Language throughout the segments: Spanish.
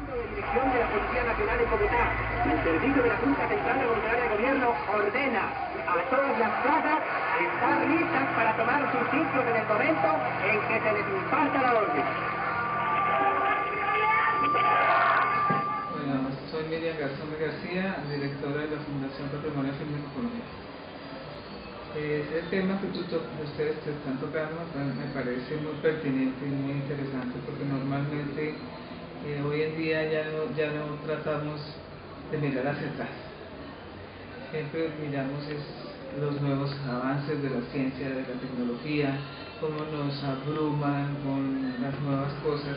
De dirección de la Policía Nacional en Bogotá, el servicio de la Junta Central Revolucionaria de Gobierno ordena a todas las plazas estar listas para tomar sus sitios en el momento en que se les imparta la orden. Bueno, soy Miriam Garzón García, directora de la Fundación Patrimonio Fílmico Colombiano. Ese tema que ustedes te están tocando me parece muy pertinente y muy interesante, porque normalmente hoy en día ya no tratamos de mirar hacia atrás. Siempre miramos los nuevos avances de la ciencia, de la tecnología, cómo nos abruman con las nuevas cosas,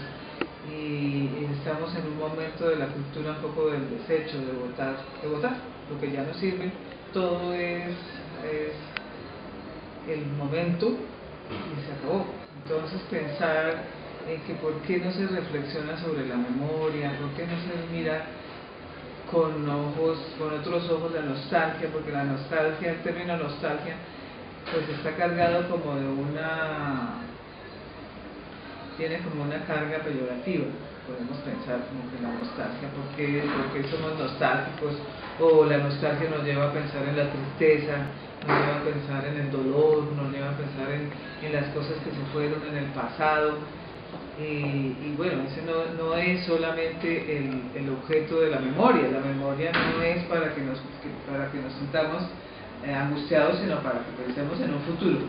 y estamos en un momento de la cultura un poco del desecho, de botar lo que ya no sirve. Todo es el momento y se acabó. Entonces pensar en que por qué no se reflexiona sobre la memoria, por qué no se mira con otros ojos la nostalgia, porque la nostalgia, el término nostalgia, pues está cargado como tiene como una carga peyorativa. Podemos pensar como que la nostalgia, ¿por qué somos nostálgicos? O la nostalgia nos lleva a pensar en la tristeza, nos lleva a pensar en el dolor, nos lleva a pensar en las cosas que se fueron en el pasado. Y bueno, ese no es solamente el objeto de la memoria. La memoria no es para que nos sintamos angustiados, sino para que pensemos en un futuro.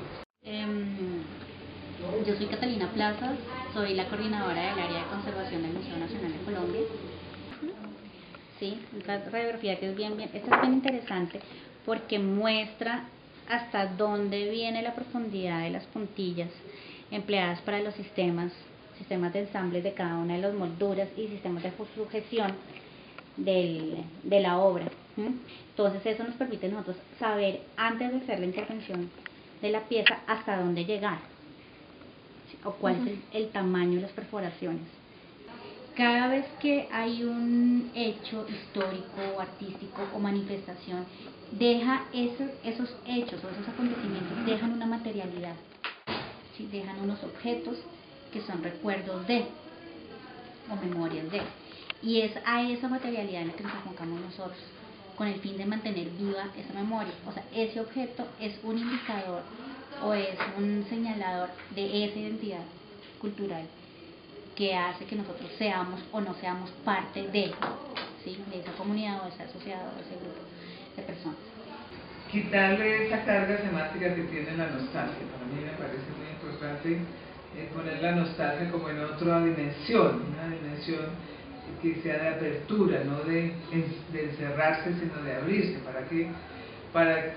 Yo soy Catalina Plazas, soy la coordinadora del área de conservación del Museo Nacional de Colombia. Sí, esta radiografía que es esta es bien interesante porque muestra hasta dónde viene la profundidad de las puntillas empleadas para los sistemas de ensamble de cada una de las molduras y sistemas de sujeción de la obra. Entonces eso nos permite a nosotros saber, antes de hacer la intervención de la pieza, hasta dónde llegar o cuál es el tamaño de las perforaciones. Cada vez que hay un hecho histórico o artístico o manifestación, deja esos hechos o esos acontecimientos dejan una materialidad, ¿sí? Dejan unos objetos que son recuerdos de o memorias de, y es a esa materialidad en la que nos enfocamos nosotros con el fin de mantener viva esa memoria. O sea, ese objeto es un indicador o es un señalador de esa identidad cultural que hace que nosotros seamos o no seamos parte de, ¿sí? De esa comunidad o de esa sociedad o de ese grupo de personas. Quitarle esa carga semántica que tiene la nostalgia. Para mí me parece muy importante poner la nostalgia como en otra dimensión, una dimensión que sea de apertura, no de encerrarse, sino de abrirse.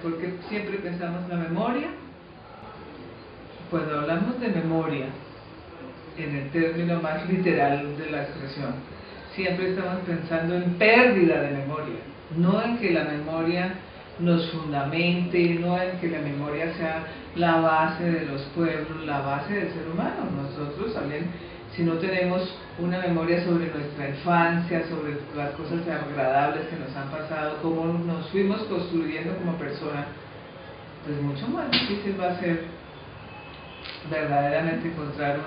Porque siempre pensamos la memoria. Cuando hablamos de memoria, en el término más literal de la expresión, siempre estamos pensando en pérdida de memoria, no en que la memoria nos fundamente, no en que la memoria sea la base de los pueblos, la base del ser humano. Nosotros también, si no tenemos una memoria sobre nuestra infancia, sobre las cosas agradables que nos han pasado, cómo nos fuimos construyendo como personas, pues mucho más difícil va a ser verdaderamente encontrar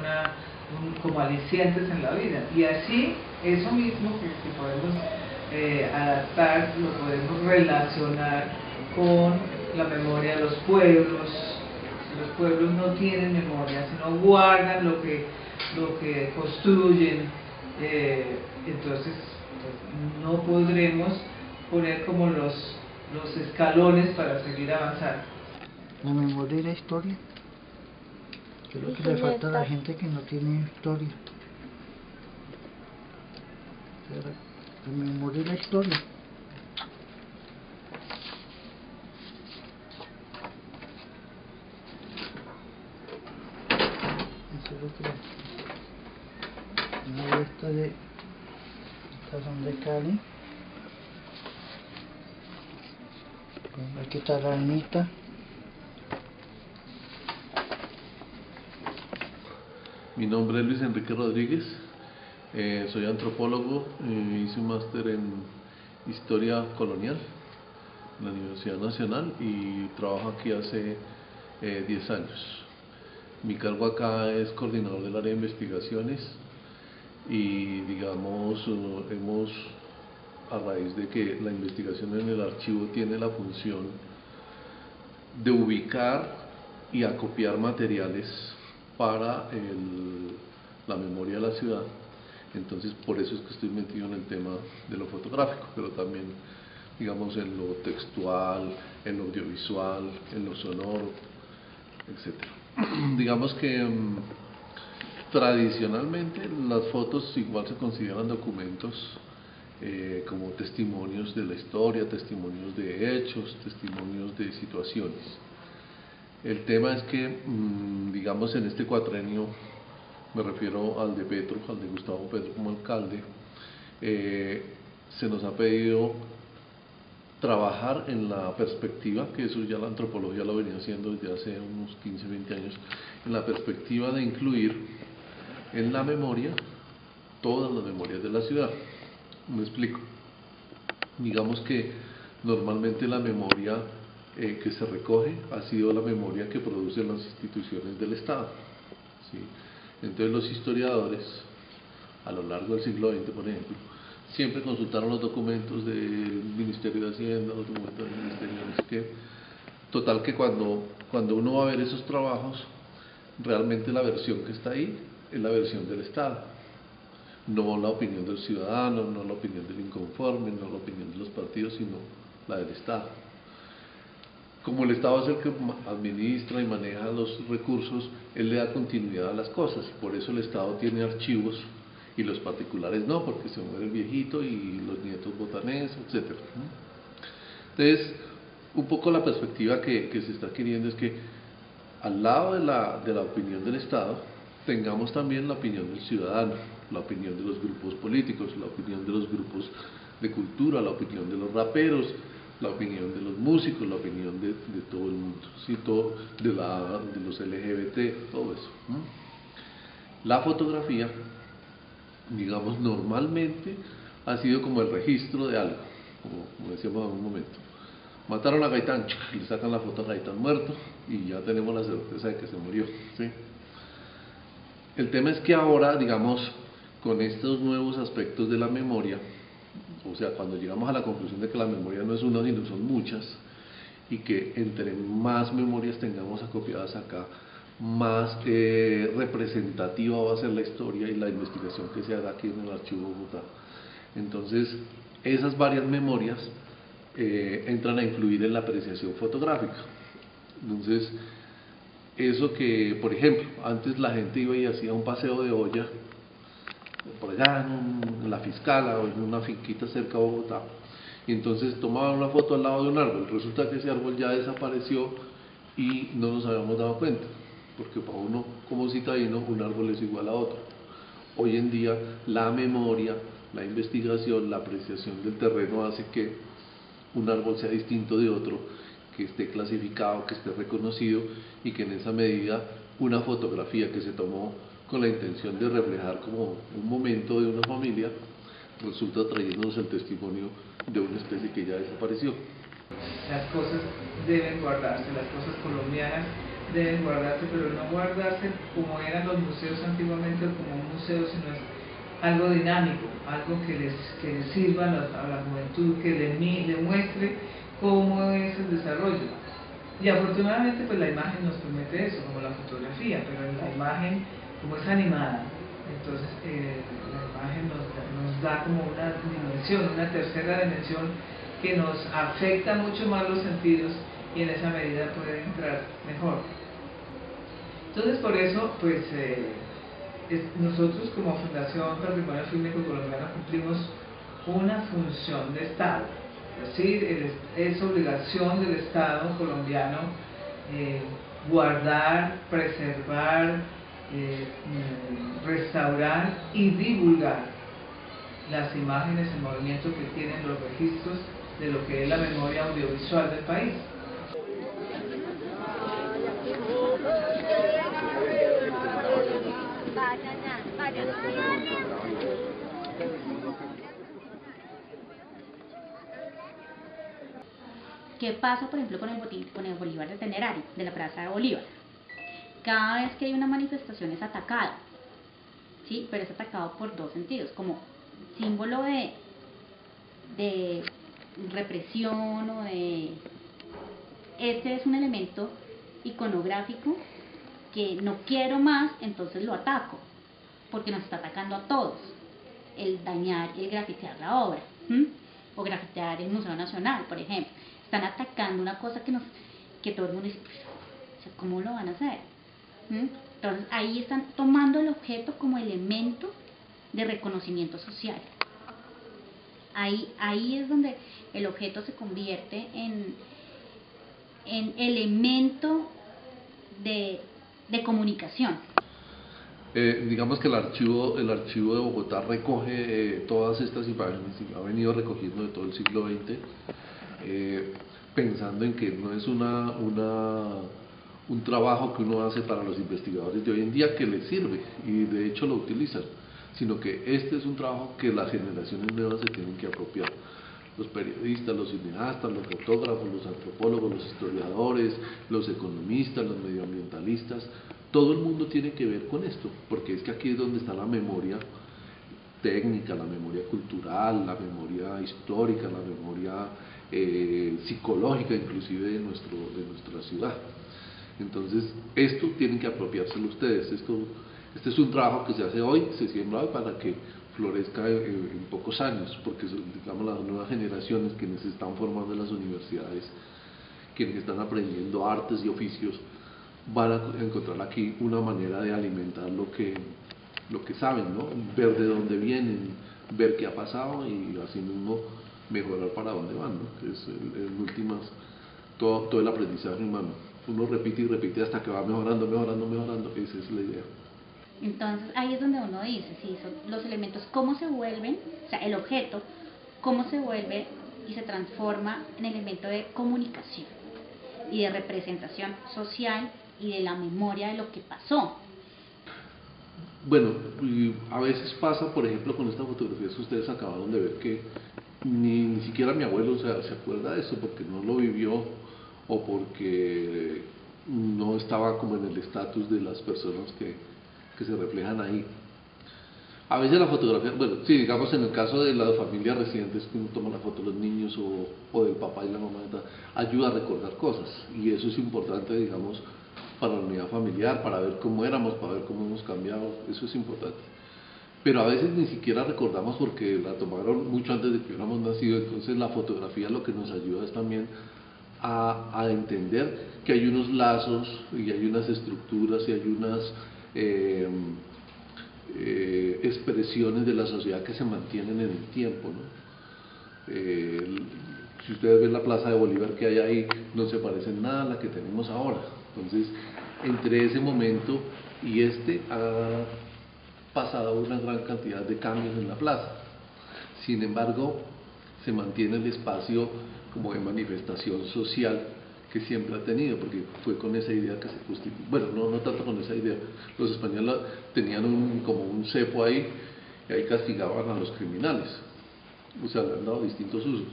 como alicientes en la vida. Y así, eso mismo que podemos adaptar, lo podemos relacionar con la memoria de los pueblos. Si los pueblos no tienen memoria, si no guardan lo que construyen, entonces pues, no podremos poner como los escalones para seguir avanzando. La memoria y la historia. ¿Qué es lo que le falta a la gente que no tiene historia? La memoria y la historia. Eso es lo que... Una de estas son de Cali. Aquí está la Anita. Mi nombre es Luis Enrique Rodríguez, soy antropólogo, hice un máster en Historia Colonial en la Universidad Nacional y trabajo aquí hace 10 años. Mi cargo acá es coordinador del área de investigaciones y digamos hemos, a raíz de que la investigación en el archivo tiene la función de ubicar y acopiar materiales para la memoria de la ciudad, entonces por eso es que estoy metido en el tema de lo fotográfico, pero también digamos en lo textual, en lo audiovisual, en lo sonoro, etc. Digamos que tradicionalmente las fotos igual se consideran documentos como testimonios de la historia, testimonios de hechos, testimonios de situaciones. El tema es que, digamos, en este cuatrenio, me refiero al de Petro, al de Gustavo Petro como alcalde, se nos ha pedido trabajar en la perspectiva, que eso ya la antropología lo venía haciendo desde hace unos 15, 20 años, en la perspectiva de incluir en la memoria todas las memorias de la ciudad. Me explico. Digamos que normalmente la memoria que se recoge ha sido la memoria que producen las instituciones del Estado, ¿sí? Entonces los historiadores, a lo largo del siglo XX, por ejemplo, siempre consultaron los documentos del Ministerio de Hacienda, los documentos del Ministerio de no sé qué. Total que cuando uno va a ver esos trabajos, realmente la versión que está ahí es la versión del Estado, no la opinión del ciudadano, no la opinión del inconforme, no la opinión de los partidos, sino la del Estado. Como el Estado es el que administra y maneja los recursos, él le da continuidad a las cosas, por eso el Estado tiene archivos y los particulares no, porque se muere el viejito y los nietos votan eso, etc. Entonces, un poco la perspectiva que se está queriendo es que al lado de la opinión del Estado, tengamos también la opinión del ciudadano, la opinión de los grupos políticos, la opinión de los grupos de cultura, la opinión de los raperos, la opinión de los músicos, la opinión de todo el mundo, ¿sí? Todo, de los LGBT, todo eso. La fotografía, digamos, normalmente ha sido como el registro de algo, como decíamos en un momento. Mataron a Gaitán, le sacan la foto a Gaitán muerto y ya tenemos la certeza de que se murió, ¿sí? El tema es que ahora, digamos, con estos nuevos aspectos de la memoria, o sea, cuando llegamos a la conclusión de que la memoria no es una, sino son muchas, y que entre más memorias tengamos acopiadas acá, más representativa va a ser la historia y la investigación que se haga aquí en el Archivo Bogotá. Entonces, esas varias memorias entran a influir en la apreciación fotográfica. Entonces, eso que, por ejemplo, antes la gente iba y hacía un paseo de olla por allá en la Fiscala o en una finquita cerca de Bogotá, y entonces tomaban una foto al lado de un árbol. Resulta que ese árbol ya desapareció y no nos habíamos dado cuenta, porque para uno como citadino un árbol es igual a otro. Hoy en día la memoria, la investigación, la apreciación del terreno hace que un árbol sea distinto de otro, que esté clasificado, que esté reconocido, y que en esa medida una fotografía que se tomó con la intención de reflejar como un momento de una familia resulta trayéndonos el testimonio de una especie que ya desapareció. Las cosas deben guardarse, las cosas colombianas deben guardarse, pero no guardarse como eran los museos antiguamente o como un museo, sino algo dinámico, algo que les sirva a la juventud, que le muestre cómo es el desarrollo. Y afortunadamente pues la imagen nos permite eso, como la fotografía, pero la imagen como es animada, entonces la imagen nos da como una dimensión, una tercera dimensión que nos afecta mucho más los sentidos y en esa medida puede entrar mejor. Entonces por eso pues nosotros como Fundación Patrimonio Fílmico Colombiano cumplimos una función de Estado, es decir, es obligación del Estado colombiano guardar, preservar, restaurar y divulgar las imágenes en movimiento que tienen los registros de lo que es la memoria audiovisual del país. ¿Qué pasa, por ejemplo, con el Bolívar de Tenerari, de la Plaza de Bolívar? Cada vez que hay una manifestación es atacado, ¿sí? Pero es atacado por dos sentidos, como símbolo de represión o de... Este es un elemento iconográfico que no quiero más, entonces lo ataco, porque nos está atacando a todos. El dañar, el grafitear la obra, o grafitear el Museo Nacional, por ejemplo. Están atacando una cosa que todo el mundo dice, ¿cómo lo van a hacer? Entonces ahí están tomando el objeto como elemento de reconocimiento social. Ahí es donde el objeto se convierte en elemento de comunicación. Digamos que el archivo de Bogotá recoge todas estas imágenes y ha venido recogiendo de todo el siglo XX, pensando en que no es un trabajo que uno hace para los investigadores de hoy en día que les sirve y de hecho lo utilizan, sino que este es un trabajo que las generaciones nuevas se tienen que apropiar. Los periodistas, los cineastas, los fotógrafos, los antropólogos, los historiadores, los economistas, los medioambientalistas, todo el mundo tiene que ver con esto, porque es que aquí es donde está la memoria técnica, la memoria cultural, la memoria histórica, la memoria psicológica inclusive de nuestra ciudad. Entonces esto tienen que apropiárselo ustedes. Este es un trabajo que se hace hoy, se siembra hoy para que florezca en pocos años, porque digamos las nuevas generaciones quienes se están formando en las universidades, quienes están aprendiendo artes y oficios, van a encontrar aquí una manera de alimentar lo que saben, ¿no? Ver de dónde vienen, ver qué ha pasado y así mismo mejorar para dónde van, ¿no? Que es en últimas todo el aprendizaje humano. Uno repite y repite hasta que va mejorando, esa es la idea. Entonces ahí es donde uno dice, sí, son los elementos, cómo se vuelven, o sea, el objeto, cómo se vuelve y se transforma en elemento de comunicación y de representación social y de la memoria de lo que pasó. Bueno, a veces pasa, por ejemplo, con esta fotografía que ustedes acabaron de ver, que ni siquiera mi abuelo se acuerda de eso, porque no lo vivió o porque no estaba como en el estatus de las personas que se reflejan ahí. A veces la fotografía, bueno, sí, digamos en el caso de las familias residentes que uno toma la foto de los niños o del papá y la mamá, ayuda a recordar cosas y eso es importante, digamos, para la unidad familiar, para ver cómo éramos, para ver cómo hemos cambiado, eso es importante. Pero a veces ni siquiera recordamos porque la tomaron mucho antes de que hubiéramos nacido, entonces la fotografía lo que nos ayuda es también a entender que hay unos lazos y hay unas estructuras y hay unas expresiones de la sociedad que se mantienen en el tiempo, ¿no? Si ustedes ven la Plaza de Bolívar que hay ahí, no se parece en nada a la que tenemos ahora. Entonces, entre ese momento y ha pasado una gran cantidad de cambios en la plaza. Sin embargo, se mantiene el espacio como de manifestación social que siempre ha tenido, porque fue con esa idea que se justificó. Bueno, no tanto con esa idea. Los españoles tenían como un cepo ahí, y ahí castigaban a los criminales. O sea, le han dado distintos usos.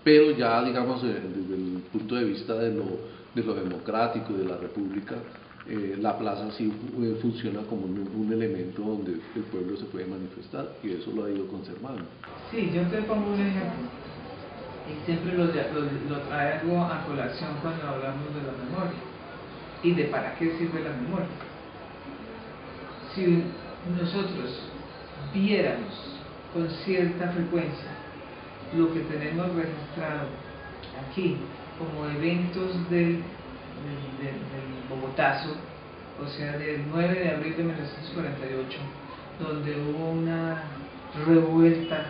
Pero ya, digamos, desde el punto de vista de lo democrático, de la república, la plaza sí funciona como un elemento donde el pueblo se puede manifestar y eso lo ha ido conservando. Sí, yo te pongo un ejemplo y siempre lo traigo a colación cuando hablamos de la memoria y de para qué sirve la memoria. Si nosotros viéramos con cierta frecuencia lo que tenemos registrado aquí como eventos del Bogotazo, o sea, del 9 de abril de 1948, donde hubo una revuelta,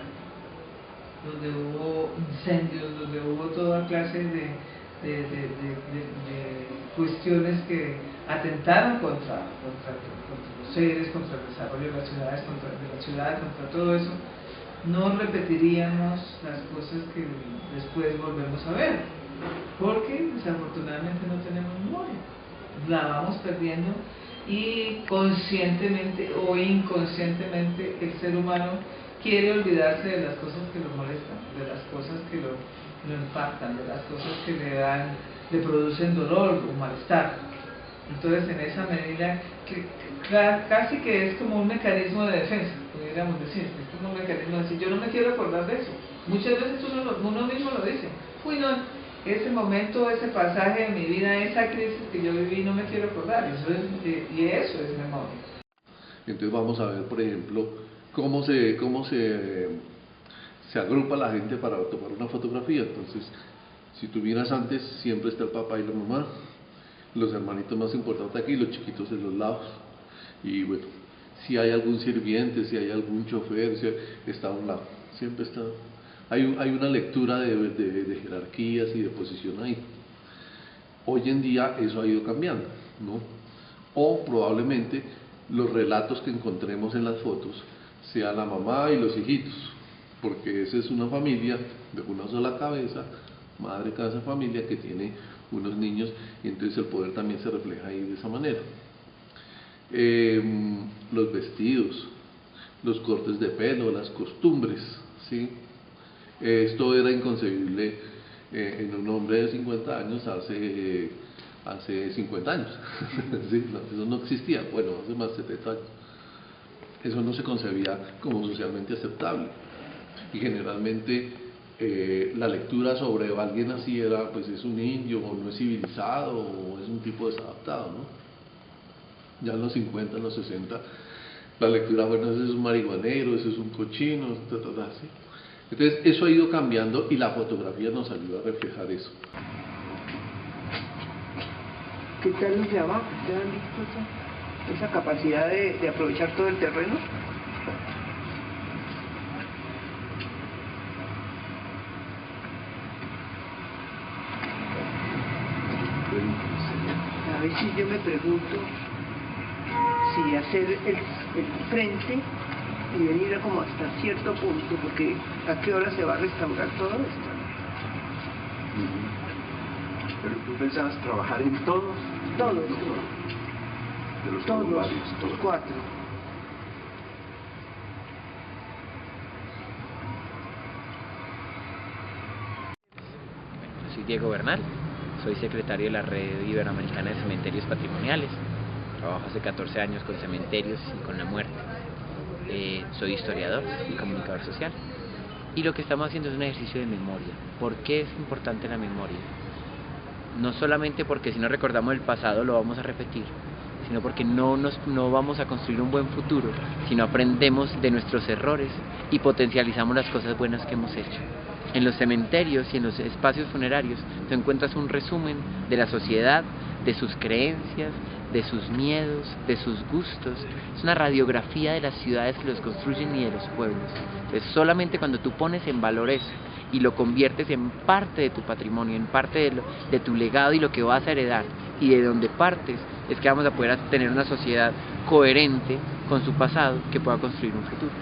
donde hubo incendios, donde hubo toda clase de cuestiones que atentaron contra los seres, contra el desarrollo de las ciudades, contra todo eso, no repetiríamos las cosas que después volvemos a ver, porque desafortunadamente no tenemos memoria, la vamos perdiendo y conscientemente o inconscientemente el ser humano quiere olvidarse de las cosas que lo molestan, de las cosas que lo impactan, de las cosas que le producen dolor o malestar. Entonces, en esa medida, casi que es como un mecanismo de defensa, podríamos decir, es como un mecanismo de decir, yo no me quiero acordar de eso. Muchas veces uno mismo lo dice, uy, no, ese momento, ese pasaje de mi vida, esa crisis que yo viví, no me quiero acordar, y eso es memoria. Entonces vamos a ver, por ejemplo, cómo se agrupa la gente para tomar una fotografía. Entonces, si tú miras antes, siempre está el papá y la mamá, los hermanitos más importantes aquí, los chiquitos en los lados, y bueno, si hay algún sirviente, si hay algún chofer, está a un lado, siempre está. Hay una lectura de jerarquías y de posición ahí. Hoy en día eso ha ido cambiando, ¿no? O probablemente los relatos que encontremos en las fotos sea la mamá y los hijitos, porque esa es una familia de una sola cabeza, madre, casa, familia, que tiene unos niños, y entonces el poder también se refleja ahí de esa manera. Los vestidos, los cortes de pelo, las costumbres, ¿sí? Esto era inconcebible en un hombre de 50 años hace 50 años. ¿Sí? No, eso no existía, bueno, hace más de 70 años. Eso no se concebía como socialmente aceptable. Y generalmente la lectura sobre alguien así era, pues es un indio, o no es civilizado, o es un tipo desadaptado, ¿no? Ya en los 50, en los 60, la lectura, bueno, ese es un marihuanero, ese es un cochino, ¿sí? Entonces eso ha ido cambiando y la fotografía nos ayuda a reflejar eso. ¿Qué tal los de abajo? ¿Ustedes han visto esa capacidad de aprovechar todo el terreno? A veces yo me pregunto si hacer el frente y venir como hasta cierto punto, porque ¿a qué hora se va a restaurar todo esto? Pero tú pensabas trabajar en todos. Todos. De los Todos, varios, los 4. Soy Diego Bernal, soy secretario de la Red Iberoamericana de Cementerios Patrimoniales. Trabajo hace 14 años con cementerios y con la muerte. Soy historiador y comunicador social. Y lo que estamos haciendo es un ejercicio de memoria. ¿Por qué es importante la memoria? No solamente porque si no recordamos el pasado lo vamos a repetir, sino porque no vamos a construir un buen futuro, sino aprendemos de nuestros errores y potencializamos las cosas buenas que hemos hecho. En los cementerios y en los espacios funerarios tú encuentras un resumen de la sociedad, de sus creencias, de sus miedos, de sus gustos. Es una radiografía de las ciudades que los construyen y de los pueblos. Entonces solamente cuando tú pones en valor eso y lo conviertes en parte de tu patrimonio, en parte de tu legado y lo que vas a heredar y de donde partes, es que vamos a poder tener una sociedad coherente con su pasado que pueda construir un futuro.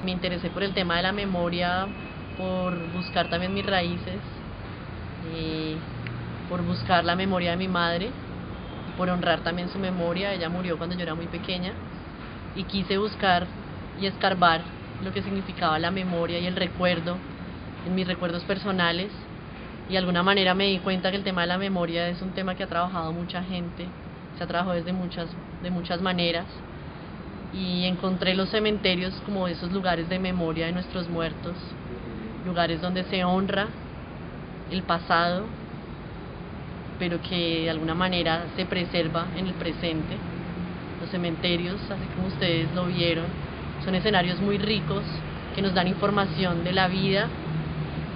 Me interesé por el tema de la memoria, por buscar también mis raíces, por buscar la memoria de mi madre, por honrar también su memoria. Ella murió cuando yo era muy pequeña y quise buscar y escarbar lo que significaba la memoria y el recuerdo en mis recuerdos personales y de alguna manera me di cuenta que el tema de la memoria es un tema que ha trabajado mucha gente, se ha trabajado de muchas maneras, y encontré los cementerios como esos lugares de memoria de nuestros muertos, lugares donde se honra el pasado, pero que de alguna manera se preserva en el presente. Los cementerios, así como ustedes lo vieron, son escenarios muy ricos que nos dan información de la vida,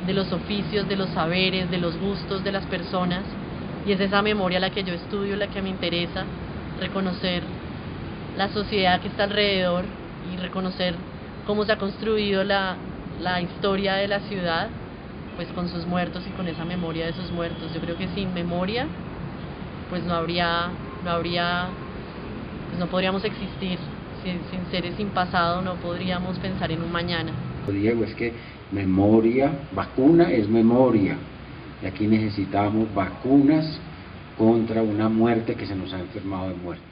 de los oficios, de los saberes, de los gustos de las personas, y es esa memoria la que yo estudio, la que me interesa, reconocer la sociedad que está alrededor y reconocer cómo se ha construido la historia de la ciudad, pues con sus muertos y con esa memoria de sus muertos. Yo creo que sin memoria pues no podríamos existir, sin seres sin pasado no podríamos pensar en un mañana. Diego, es que memoria, vacuna es memoria, y aquí necesitamos vacunas contra una muerte que se nos ha enfermado de muerte.